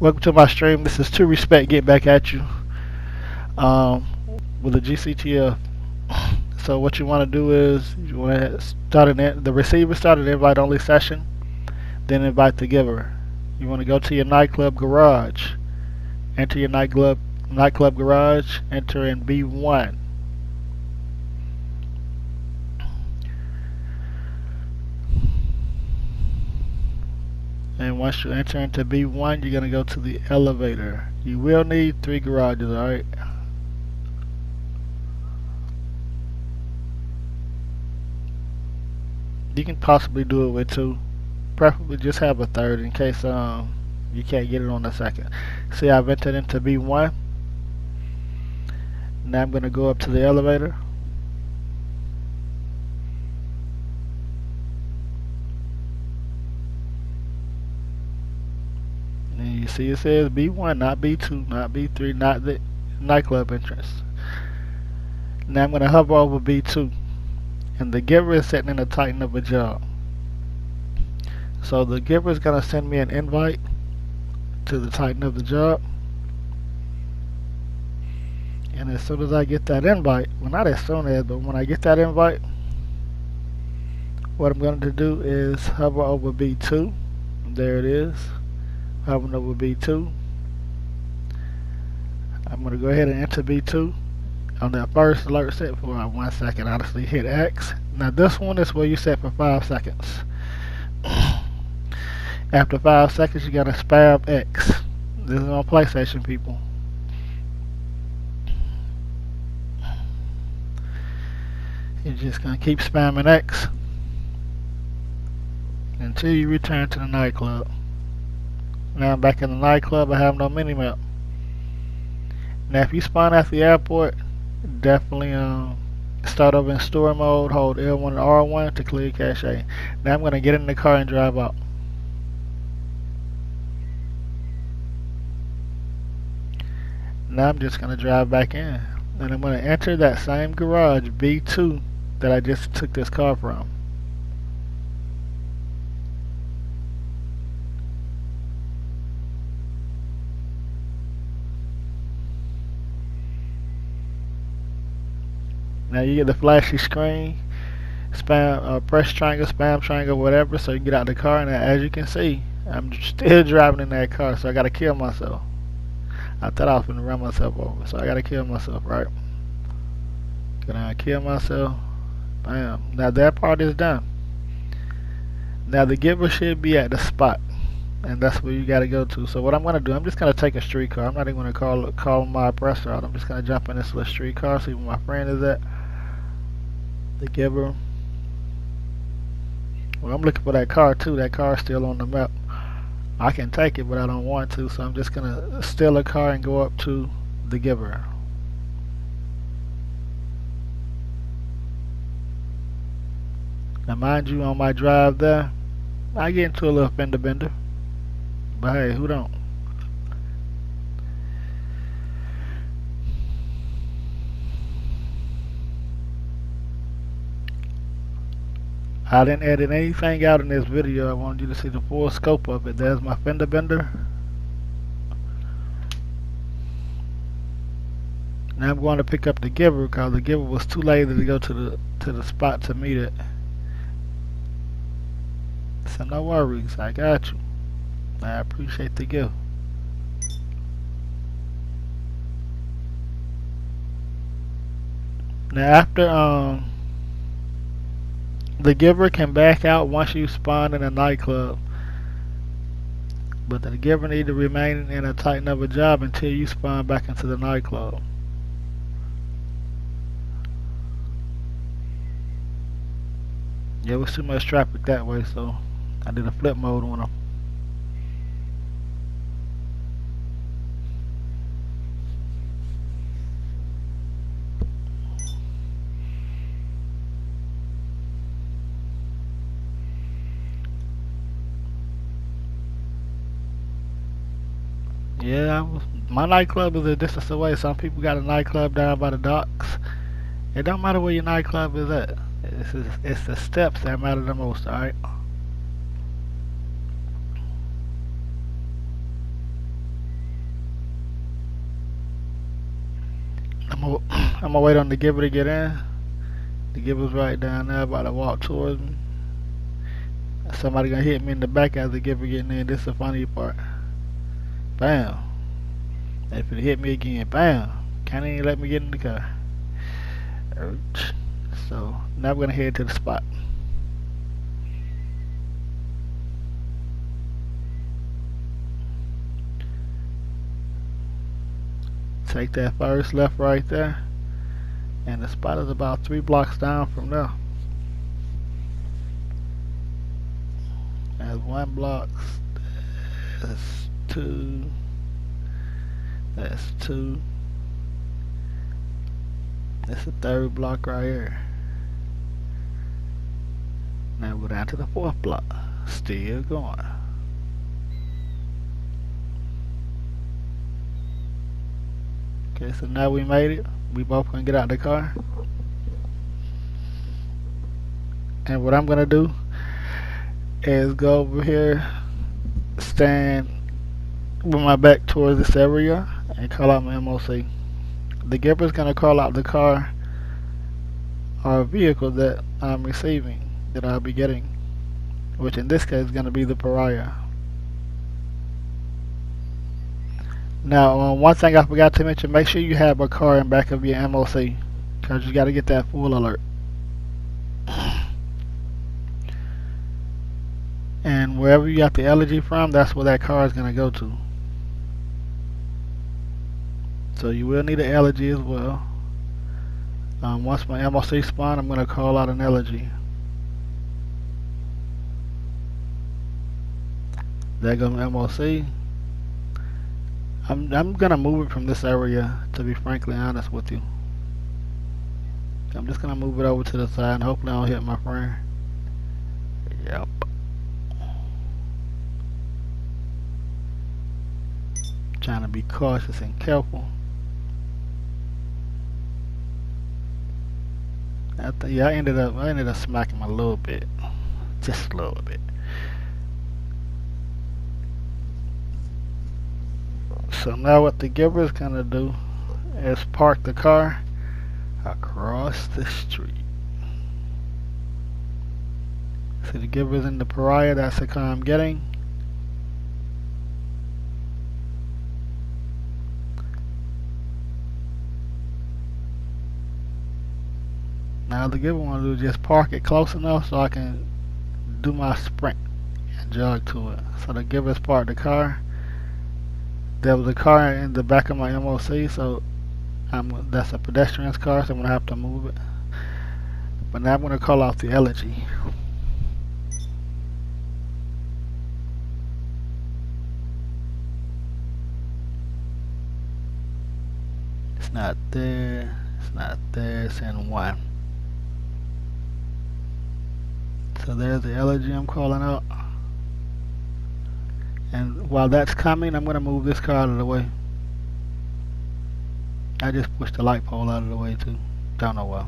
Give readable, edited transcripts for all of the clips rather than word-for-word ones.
Welcome to my stream. This is To Respect Get Back at you um, with a Gctf. So what you want to do is you want to start the receiver start an invite only session, then invite the giver. You want to go to your nightclub garage, enter your nightclub garage, enter in B1. And once you enter into B1, you're going to go to the elevator. You will need 3 garages, alright? You can possibly do it with 2. Preferably just have a 3rd in case you can't get it on the 2nd. See, I've entered into B1. Now I'm going to go up to the elevator. And you see it says B1, not B2, not B3, not the nightclub entrance. Now I'm going to hover over B2. And the giver is setting in a tighten of a job. So the giver is going to send me an invite to the tighten of the job. And as soon as I get that invite, well, not as soon as, but when I get that invite, what I'm going to do is hover over B2. There it is. Hovering over B2. I'm going to go ahead and enter B2 on that first alert set for 1 second. Honestly, hit X. Now this one is where you set for 5 seconds. After 5 seconds, you got to spam X. This is on PlayStation, people. You're just going to keep spamming X until you return to the nightclub. Now I'm back in the nightclub. I have no mini-map. Now if you spawn at the airport, definitely start over in store mode, hold L1 and R1 to clear cache. Now I'm going to get in the car and drive out. Now I'm just going to drive back in. And I'm going to enter that same garage, B2, that I just took this car from. Now you get the flashy screen, spam, press triangle, spam triangle, whatever, so you can get out of the car. And as you can see, I'm still driving in that car, so I gotta kill myself. I thought I was gonna run myself over, so I gotta kill myself, right? Gonna kill myself. Bam. Now that part is done. Now the giver should be at the spot, and that's where you gotta go to. So what I'm gonna do, I'm just gonna take a streetcar. I'm not even gonna call my oppressor out. I'm just gonna jump in this little streetcar, see where my friend is at. The giver. Well, I'm looking for that car too. That car's still on the map. I can take it, but I don't want to, so I'm just gonna steal a car and go up to the giver. Now mind you, on my drive there, I get into a little fender bender. But hey, who don't? I didn't edit anything out in this video. I wanted you to see the full scope of it. There's my fender bender. Now I'm going to pick up the giver because the giver was too lazy to go to the spot to meet it. So no worries, I got you. I appreciate the gift. Now after the giver can back out once you spawn in a nightclub, but the giver need to remain in a tighten of a job until you spawn back into the nightclub. Yeah, it was too much traffic that way, so I did a flip mode on them. Yeah, my nightclub is a distance away. Some people got a nightclub down by the docks. It don't matter where your nightclub is at. It's the steps that matter the most, alright? I'm gonna wait on the giver to get in. The giver's right down there, about to walk towards me. Somebody gonna hit me in the back as the giver getting in. This is the funny part. Bam. If it hit me again, bam. Can't even let me get in the car. Ouch. So now we're gonna head to the spot. Take that first left right there, and the spot is about 3 blocks down from there. That's 1 block. That's 2. That's 2. That's the 3rd block right here. Now we're down to the 4th block. Still going. Okay, so now we made it. We both gonna get out of the car. And what I'm gonna do is go over here, stand with my back towards this area, and call out my MOC. The giver's gonna call out the car or vehicle that I'm receiving, that I'll be getting, which in this case is gonna be the Pariah. Now, one thing I forgot to mention, make sure you have a car in back of your MOC, because you got to get that full alert. And wherever you got the elegy from, that's where that car is going to go to. So you will need an elegy as well. Once my MOC spawn, I'm going to call out an elegy. There goes my MOC. I'm gonna move it from this area, to be frankly honest with you. I'm just gonna move it over to the side and hopefully I don't hit my friend. Yep. Trying to be cautious and careful. Yeah, I ended up smacking him a little bit. Just a little bit. So now what the giver is gonna do is park the car across the street. See, the giver's in the Pariah, that's the car I'm getting. Now the giver want to do is just park it close enough so I can do my sprint and jog to it. So the giver's parked the car. There was a car in the back of my MOC, so that's a pedestrian's car, so I'm going to have to move it. But now I'm going to call out the elegy. It's not there, it's not there, it's in 1. So there's the elegy I'm calling out. And while that's coming, I'm going to move this car out of the way. I just pushed the light pole out of the way too. Don't know why.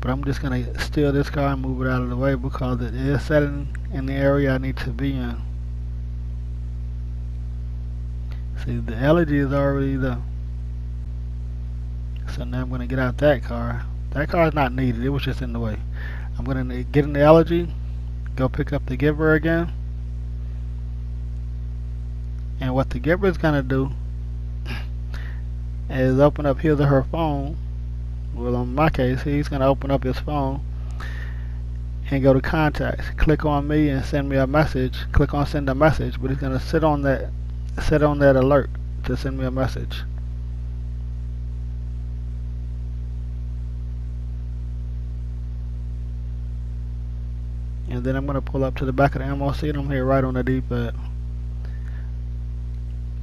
But I'm just going to steal this car and move it out of the way because it is setting in the area I need to be in. See, the elegy is already there. So now I'm going to get out that car. That car is not needed. It was just in the way. I'm going to get in the elegy, go pick up the giver again. And what the giver is going to do is open up his or her phone. Well, in my case, he's going to open up his phone and go to contacts. Click on me and send me a message. Click on send a message, but he's going to sit on that alert to send me a message. And then I'm going to pull up to the back of the MOC and I'm here right on the D-pad.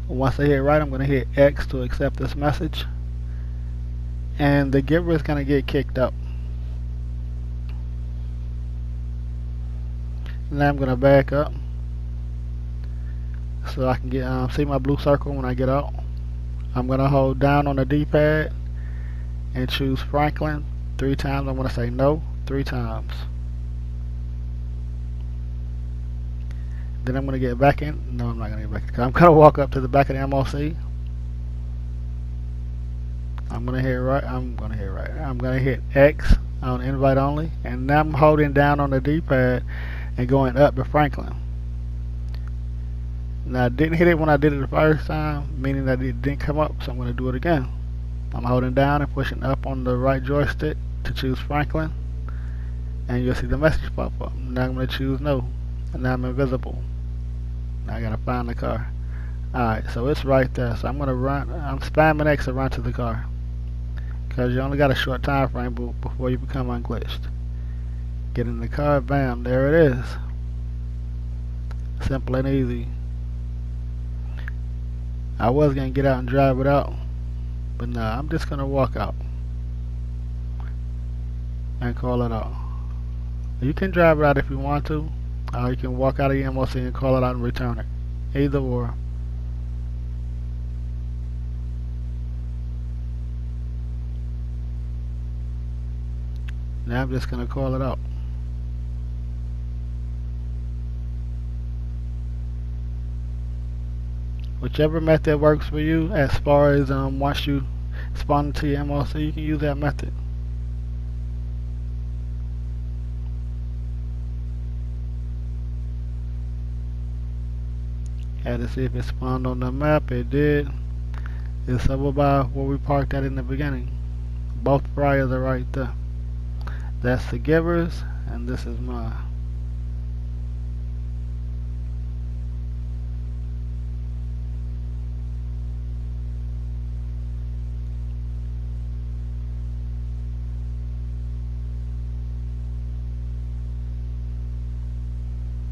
Once I hit right, I'm going to hit X to accept this message. And the giver is going to get kicked out. Now I'm going to back up so I can get see my blue circle when I get out. I'm going to hold down on the D-pad and choose Franklin 3 times. I'm going to say no 3 times. Then I'm going to get back in. No, I'm not going to get back in. I'm going to walk up to the back of the MOC. I'm I'm gonna hit right. I'm gonna hit X on invite only, and now I'm holding down on the D-pad and going up to Franklin. Now I didn't hit it when I did it the first time, meaning that it didn't come up, so I'm gonna do it again. I'm holding down and pushing up on the right joystick to choose Franklin, and you'll see the message pop up. Now I'm gonna choose no, and now I'm invisible. Now I gotta find the car. Alright, so it's right there. So I'm gonna run. I'm spamming X to run to the car, because you only got a short time frame before you become unglitched. Get in the car, bam, there it is. Simple and easy. I was gonna get out and drive it out, but nah, I'm just gonna walk out and call it out. You can drive it out if you want to, or you can walk out of the MOC and call it out and return it. Either or. Now I'm just gonna call it out. Whichever method works for you, as far as once you spawn into your MOC, you can use that method. Had to see if it spawned on the map. It did. It's over by where we parked at in the beginning. Both priors are right there. That's the givers, and this is mine.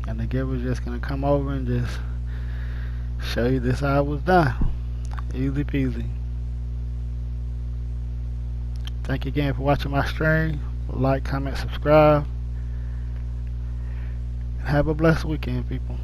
And the giver's just gonna come over and just show you this how it was done. Easy peasy. Thank you again for watching my stream. Like, comment, subscribe. Have a blessed weekend, people.